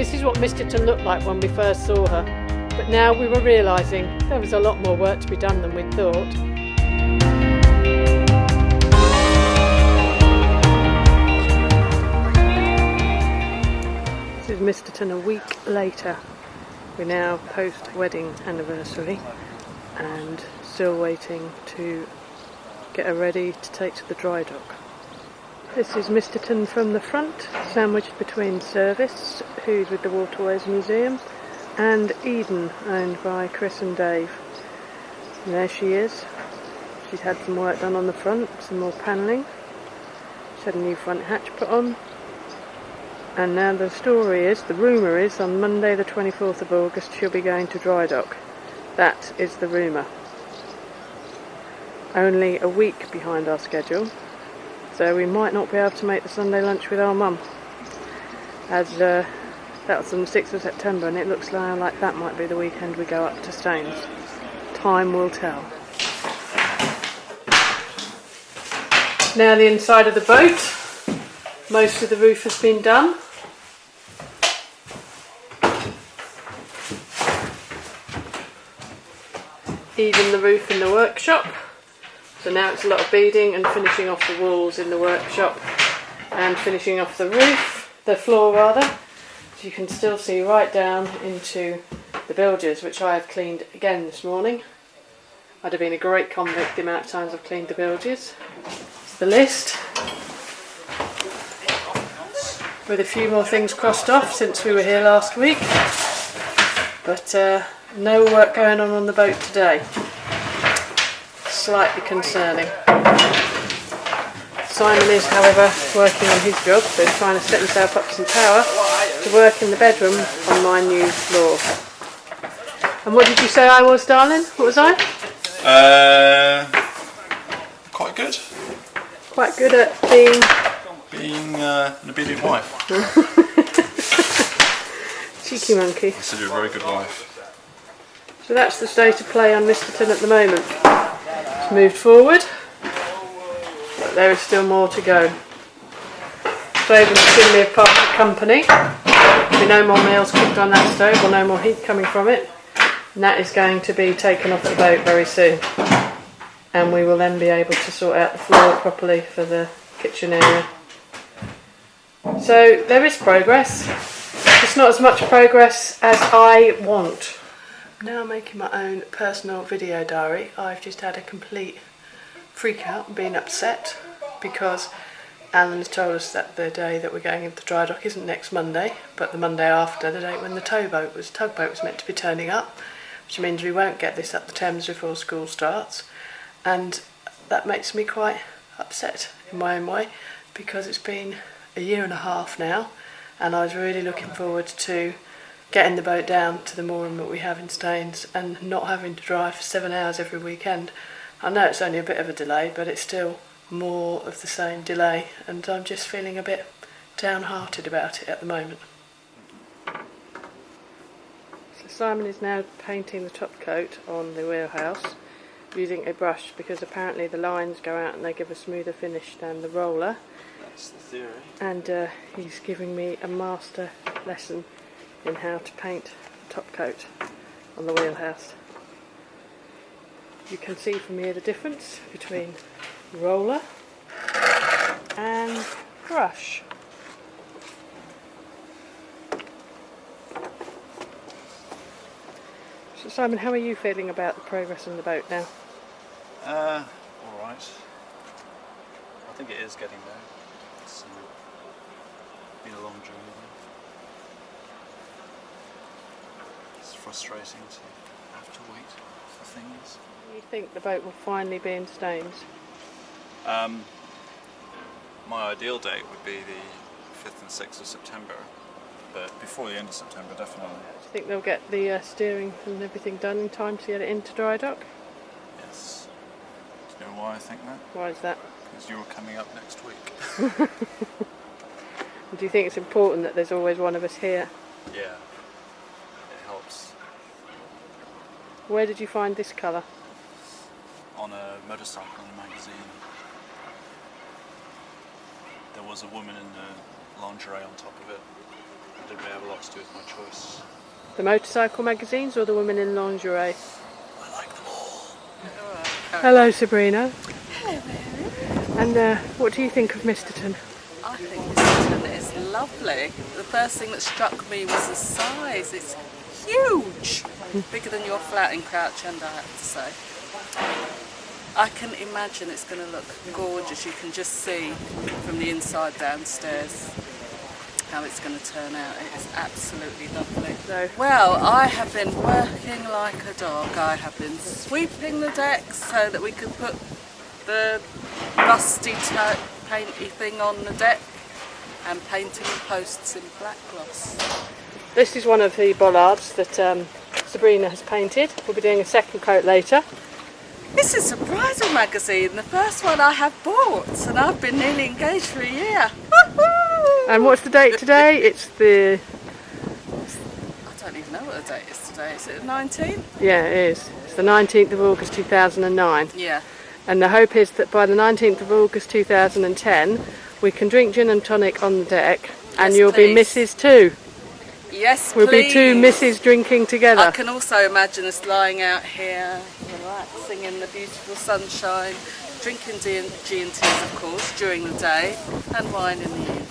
This is what Misterton looked like when we first saw her, but now we were realising there was a lot more work to be done than we'd thought. This is Misterton a week later. We're now post-wedding anniversary and still waiting to get her ready to take to the dry dock. This is Misterton from the front, sandwiched between Service, who's with the Waterways Museum, and Eden, owned by Chris and Dave. And there she is. She's had some work done on the front, some more panelling. She's had a new front hatch put on. And now the story is, the rumour is, on Monday the 24th of August she'll be going to dry dock. That is the rumour. Only a week behind our schedule. So we might not be able to make the Sunday lunch with our mum, as that was on the 6th of September, and it looks like that might be the weekend we go up to Staines. Time will tell. Now the inside of the boat. Most of the roof has been done. Even the roof in the workshop. So now it's a lot of beading and finishing off the walls in the workshop and finishing off the roof, the floor rather. So you can still see right down into the bilges, which I have cleaned again this morning. I'd have been a great convict the amount of times I've cleaned the bilges. It's the list, with a few more things crossed off since we were here last week. But no work going on the boat today. Slightly concerning. Simon is, however, working on his job, so he's trying to set himself up some power to work in the bedroom on my new floor. And what did you say I was, darling? What was I? Quite good. Quite good at being an obedient wife. Cheeky monkey. I said you're a very good wife. So that's the state of play on Misterton at the moment. It's moved forward, but there is still more to go. Stove and chimney have parted company. There'll be no more meals cooked on that stove, or no more heat coming from it. And that is going to be taken off the boat very soon. And we will then be able to sort out the floor properly for the kitchen area. So there is progress. It's not as much progress as I want. Now I'm making my own personal video diary. I've just had a complete freak out and been upset because Alan has told us that the day that we're going into the dry dock isn't next Monday, but the Monday after, the date when the tugboat was meant to be turning up, which means we won't get this up the Thames before school starts. And that makes me quite upset in my own way, because it's been a year and a half now, and I was really looking forward to getting the boat down to the mooring that we have in Staines and not having to drive for 7 hours every weekend. I know it's only a bit of a delay, but it's still more of the same delay, and I'm just feeling a bit downhearted about it at the moment. So Simon is now painting the top coat on the wheelhouse using a brush, because apparently the lines go out and they give a smoother finish than the roller. That's the theory. And he's giving me a master lesson in how to paint the top coat on the wheelhouse. You can see from here the difference between roller and brush. So Simon, how are you feeling about the progress on the boat now? Alright. I think it is getting there. It's been a long journey. It's frustrating to have to wait for things. You think the boat will finally be in Staines? My ideal date would be the 5th and 6th of September, but before the end of September, definitely. Do you think they'll get the steering and everything done in time to get it into dry dock? Yes. Do you know why I think that? Why is that? Because you're coming up next week. Do you think it's important that there's always one of us here? Yeah. It helps. Where did you find this colour? On a motorcycle in a magazine. There was a woman in the lingerie on top of it. didn't really have a lot to do with my choice. The motorcycle magazines or the women in lingerie? I like them all. Hello, Sabrina. Hello, Mary. And what do you think of Misterton? I think Misterton is lovely. The first thing that struck me was the size. It's huge. Bigger than your flat in Crouch End, I have to say. I can imagine it's going to look gorgeous. You can just see from the inside downstairs how it's going to turn out. It is absolutely lovely. Well, I have been working like a dog. I have been sweeping the decks so that we could put the rusty painty thing on the deck and painting the posts in black gloss. This is one of the bollards that Sabrina has painted. We'll be doing a second coat later. This is a bridal magazine, the first one I have bought, and I've been nearly engaged for a year. Woo-hoo! And what's the date today? It's the... I don't even know what the date is today. Is it the 19th? Yeah, it is. It's the 19th of August 2009. Yeah. And the hope is that by the 19th of August 2010 we can drink gin and tonic on the deck, and Yes, you'll please. be Mrs. Too. Yes, We'll please. be two Mrs. drinking together. I can also imagine us lying out here, relaxing in the beautiful sunshine, drinking G&Ts, of course, during the day, and wine in the evening.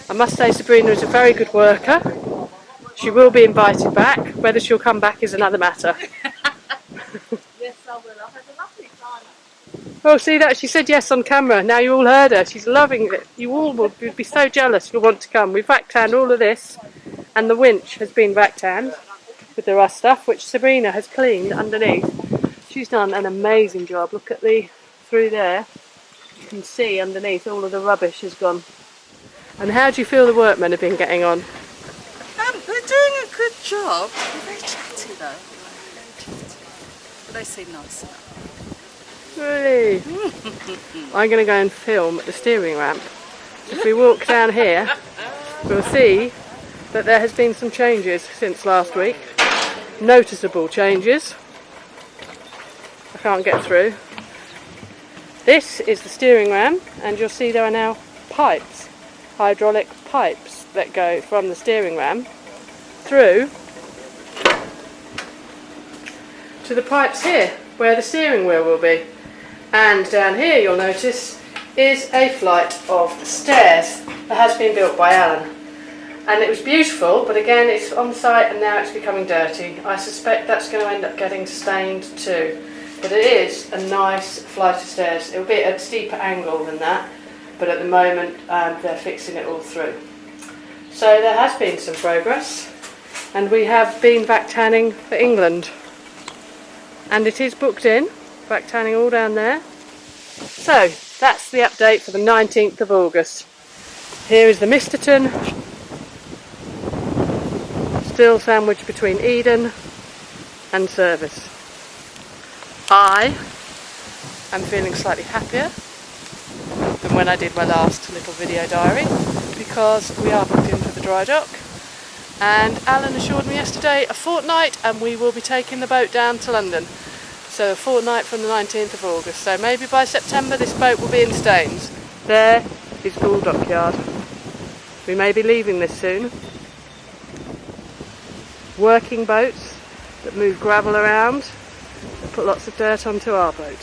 I must say Sabrina is a very good worker. She will be invited back. Whether she'll come back is another matter. Yes, I will. I've had a lovely time. Oh, see that? She said yes on camera. Now you all heard her. She's loving it. You all will be so jealous. You'll want to come. We've vac tanned all of this, and the winch has been vac tanned with the rust stuff, which Sabrina has cleaned underneath. She's done an amazing job. Look at through there. You can see underneath all of the rubbish has gone. And how do you feel the workmen have been getting on? They're doing a good job. They're very chatty though. Very chatty. But they seem nice enough. Really? I'm going to go and film at the steering ramp. If we walk down here, we'll see that there has been some changes since last week. Noticeable changes. I can't get through. This is the steering ram, and you'll see there are now pipes, hydraulic pipes that go from the steering ram through to the pipes here where the steering wheel will be. And down here you'll notice is a flight of stairs that has been built by Alan. And it was beautiful, but again it's on site and now it's becoming dirty. I suspect that's going to end up getting stained too. But it is a nice flight of stairs. It'll be at a steeper angle than that, but at the moment they're fixing it all through. So there has been some progress, and we have been vac tanning for England. And it is booked in, vac tanning all down there. So that's the update for the 19th of August. Here is the Misterton, still sandwiched between Eden and service. I am feeling slightly happier than when I did my last little video diary, because we are booked in for the dry dock, and Alan assured me yesterday a fortnight and we will be taking the boat down to London. So a fortnight from the 19th of August, so maybe by September this boat will be in Staines. There is Gould Dockyard. We may be leaving this soon. Working boats that move gravel around, that put lots of dirt onto our boat.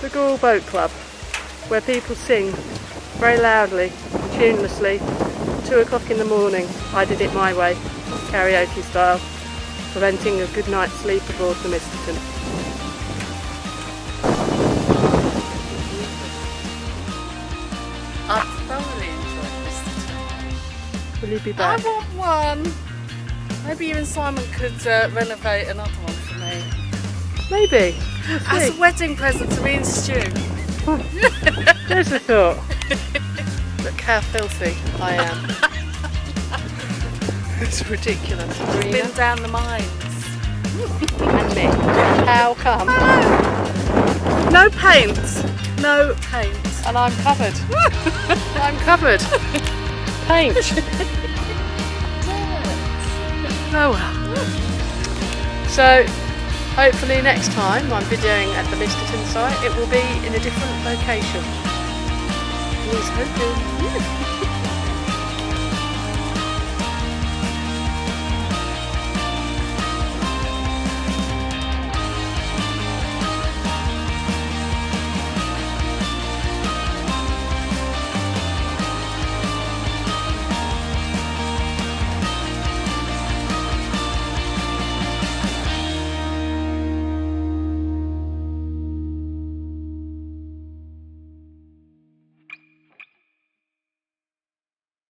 The Gould Boat Club, where people sing very loudly and tunelessly. 2 o'clock in the morning. I did it my way, karaoke style, preventing a good night's sleep aboard the Misterton. I thoroughly enjoyed Misterton. Will you be I back? want one. Maybe you and Simon could renovate another one for me. Maybe. As a wedding present to me and Stu. There's a thought. Look how filthy I am. It's ridiculous. Been down the mines. And me. How come? No paint. No paint. And I'm covered. I'm covered. Paint. Oh well. So, hopefully next time I'm videoing at the Misterton site, it will be in a different location. He's hoping.